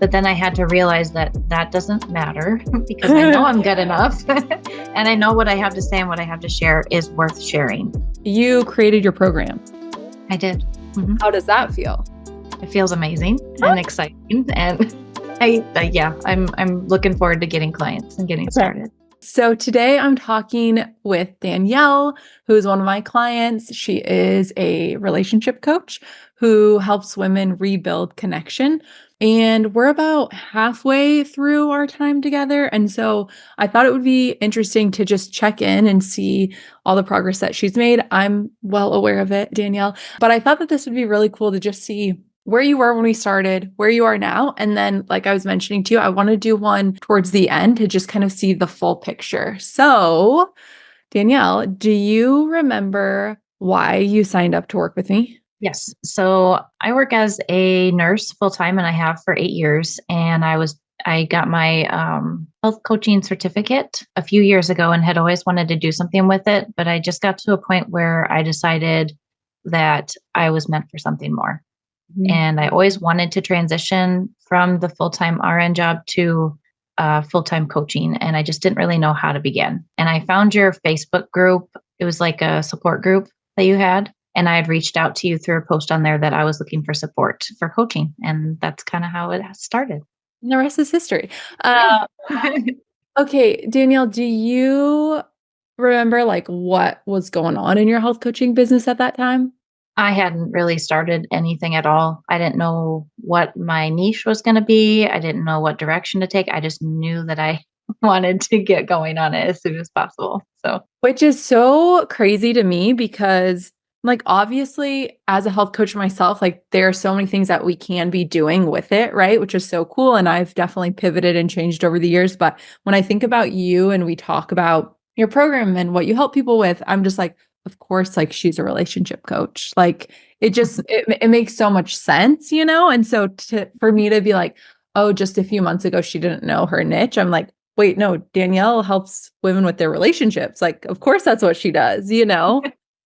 But then I had to realize that that doesn't matter because I know I'm good enough and I know what I have to say and what I have to share is worth sharing. You created your program. I did. Mm-hmm. How does that feel? It feels amazing and exciting. And I'm looking forward to getting clients and getting started. So today I'm talking with Danielle, who is one of my clients. She is a relationship coach who helps women rebuild connection. And we're about halfway through our time together. And so I thought it would be interesting to just check in and see all the progress that she's made. I'm well aware of it, Danielle, but I thought that this would be really cool to just see where you were when we started, where you are now. And then, like I was mentioning to you, I want to do one towards the end to just kind of see the full picture. So, Danielle, do you remember why you signed up to work with me? Yes. So I work as a nurse full-time and I have for 8 years. And I got my health coaching certificate a few years ago and had always wanted to do something with it. But I just got to a point where I decided that I was meant for something more. And I always wanted to transition from the full-time RN job to full-time coaching. And I just didn't really know how to begin. And I found your Facebook group. It was like a support group that you had. And I had reached out to you through a post on there that I was looking for support for coaching. And that's kind of how it started. And the rest is history. Okay, Danielle, do you remember like what was going on in your health coaching business at that time? I hadn't really started anything at all. I didn't know what my niche was going to be. I didn't know what direction to take. I just knew that I wanted to get going on it as soon as possible. So, which is so crazy to me because like obviously as a health coach myself, like there are so many things that we can be doing with it, right? Which is so cool. And I've definitely pivoted and changed over the years. But when I think about you and we talk about your program and what you help people with, I'm just like, of course, like she's a relationship coach. Like it just, it makes so much sense, you know? And so for me to be like, oh, just a few months ago, she didn't know her niche. I'm like, wait, no, Danielle helps women with their relationships. Like, of course, that's what she does, you know?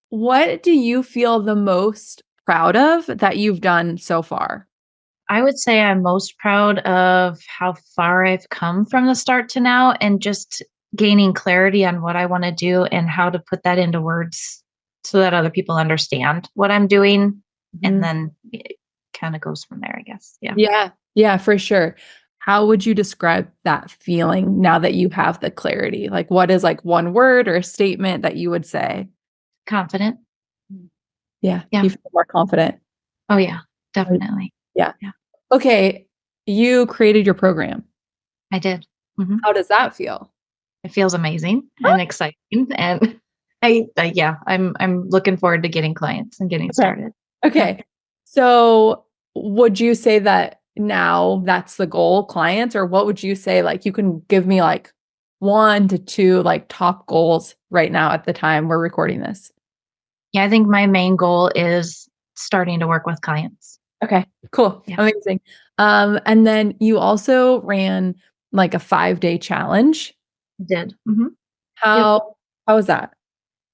What do you feel the most proud of that you've done so far? I would say I'm most proud of how far I've come from the start to now and just gaining clarity on what I want to do and how to put that into words so that other people understand what I'm doing. Mm-hmm. And then it kind of goes from there, I guess. Yeah. Yeah. Yeah, for sure. How would you describe that feeling now that you have the clarity? Like what is like one word or a statement that you would say? Confident. Yeah. You feel more confident. Oh yeah, definitely. Yeah. Okay. You created your program. I did. Mm-hmm. How does that feel? It feels amazing and exciting. And I'm looking forward to getting clients and getting started. Okay. So would you say that now that's the goal, clients, or what would you say? Like you can give me like 1 to 2 like top goals right now at the time we're recording this. Yeah, I think my main goal is starting to work with clients. Okay, cool. Yeah. Amazing. And then you also ran like a 5-day challenge. I did. Mm-hmm. How was that?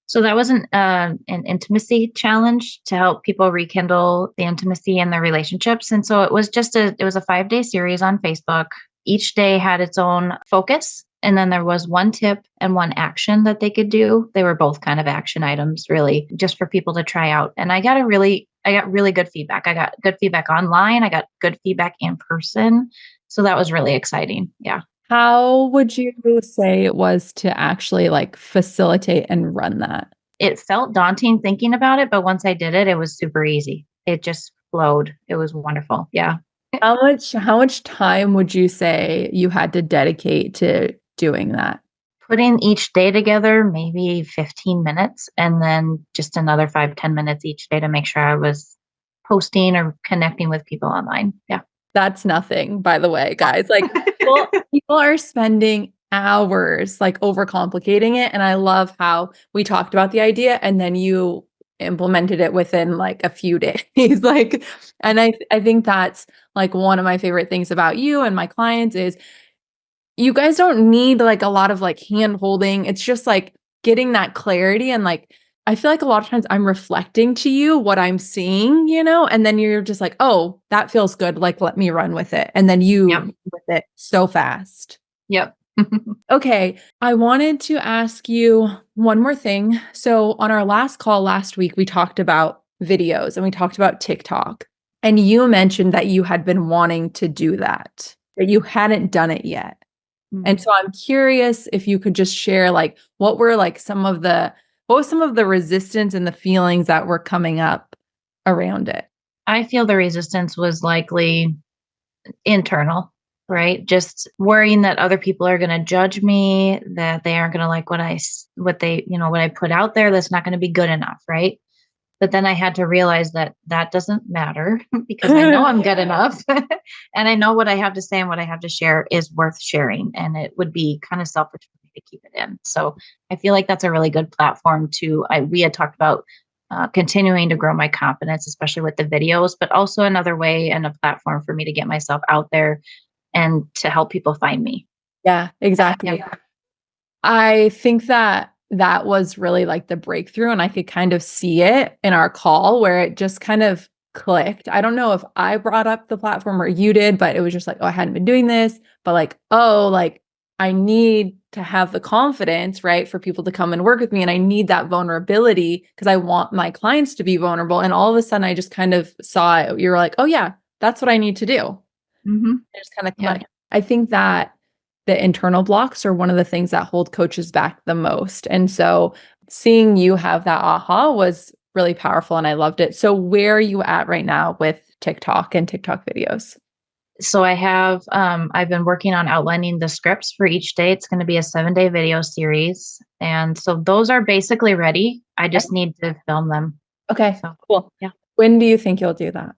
So that was an intimacy challenge to help people rekindle the intimacy in their relationships. And so it was a 5-day series on Facebook. Each day had its own focus. And then there was one tip and one action that they could do. They were both kind of action items, really, just for people to try out. And I got really good feedback. I got good feedback online. I got good feedback in person. So that was really exciting. Yeah. How would you say it was to actually like facilitate and run that? It felt daunting thinking about it, but once I did it, it was super easy. It just flowed. It was wonderful. Yeah. How much time would you say you had to dedicate to doing that? Putting each day together, maybe 15 minutes, and then just another 5-10 minutes each day to make sure I was posting or connecting with people online. Yeah. That's nothing, by the way, guys. Like people are spending hours like overcomplicating it. And I love how we talked about the idea and then you implemented it within like a few days. Like, and I think that's like one of my favorite things about you and my clients is you guys don't need like a lot of like hand holding. It's just like getting that clarity and like I feel like a lot of times I'm reflecting to you what I'm seeing, and then you're just like, oh, that feels good. Like, let me run with it. And then you Yep. run with it so fast. Yep. Okay. I wanted to ask you one more thing. So, on our last call last week, we talked about videos and we talked about TikTok. And you mentioned that you had been wanting to do that, but you hadn't done it yet. And Mhm. so I'm curious if you could just share like what were like what was some of the resistance and the feelings that were coming up around it? I feel the resistance was likely internal, right? Just worrying that other people are going to judge me, that they aren't going to like what they, what I put out there, that's not going to be good enough, right? But then I had to realize that that doesn't matter because I know I'm good enough and I know what I have to say and what I have to share is worth sharing. And it would be kind of selfish for me to keep it in. So I feel like that's a really good platform we had talked about continuing to grow my confidence, especially with the videos, but also another way and a platform for me to get myself out there and to help people find me. Yeah, exactly. Yeah. I think that that was really like the breakthrough, and I could kind of see it in our call where it just kind of clicked. I don't know if I brought up the platform or you did, but it was just like, oh, I hadn't been doing this, but like, oh, like I need to have the confidence, right, for people to come and work with me. And I need that vulnerability because I want my clients to be vulnerable. And all of a sudden, I just kind of saw it. You're like, oh, yeah, that's what I need to do. Hmm. It just kind of Yeah. clicked. I think that the internal blocks are one of the things that hold coaches back the most. And so seeing you have that aha was really powerful and I loved it. So where are you at right now with TikTok and TikTok videos? So I've been working on outlining the scripts for each day. It's going to be a 7-day video series. And so those are basically ready. I Okay. just need to film them. Okay, So cool. yeah, When do you think you'll do that?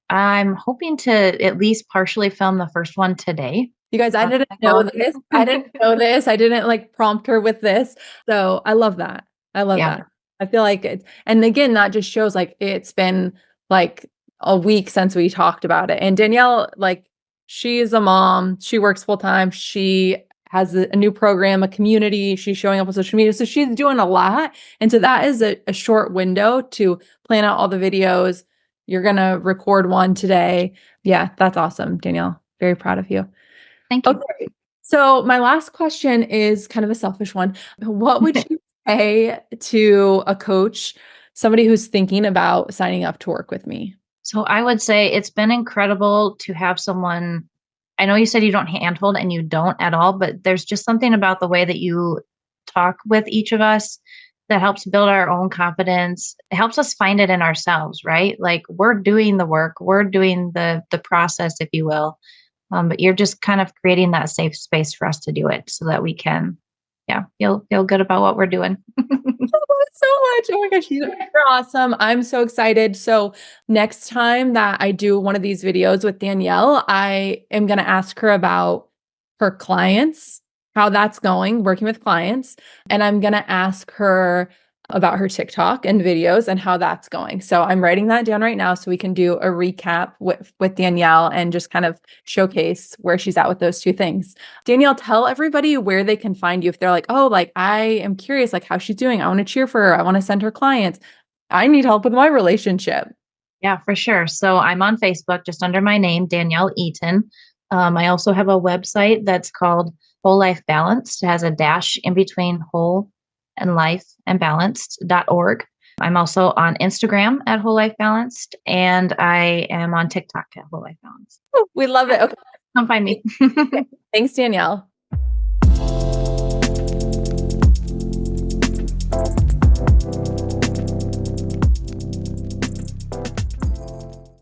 I'm hoping to at least partially film the first one today. You guys, I That's didn't my know goal. this. I didn't know this. I didn't like prompt her with this. So I love that. I love Yeah. that. I feel like it's, and again, that just shows like it's been like a week since we talked about it. And Danielle, like, she is a mom. She works full time. She has a new program, a community. She's showing up on social media. So she's doing a lot. And so that is a short window to plan out all the videos. You're going to record one today. Yeah, that's awesome, Danielle. Very proud of you. Thank you. Okay. So my last question is kind of a selfish one. What would you say to a coach, somebody who's thinking about signing up to work with me? So I would say it's been incredible to have someone. I know you said you don't handhold and you don't at all, but there's just something about the way that you talk with each of us that helps build our own confidence. It helps us find it in ourselves, right? Like we're doing the work, we're doing the process, if you will. But you're just kind of creating that safe space for us to do it so that we can, yeah, feel good about what we're doing. So much. Oh my gosh, you're awesome. I'm so excited. So next time that I do one of these videos with Danielle, I am going to ask her about her clients, how that's going, working with clients. And I'm going to ask her about her TikTok and videos and how that's going. So I'm writing that down right now so we can do a recap with Danielle and just kind of showcase where she's at with those two things. Danielle, tell everybody where they can find you if they're like, oh, like I am curious, like how she's doing. I want to cheer for her. I want to send her clients. I need help with my relationship. Yeah, for sure. So I'm on Facebook just under my name, Danielle Eaton. I also have a website that's called Whole Life Balanced. It has a dash in between whole and life and balanced.org. I'm also on Instagram at Whole Life Balanced, and I am on TikTok at Whole Life Balanced. We love it. Okay. Come find me. Thanks, Danielle.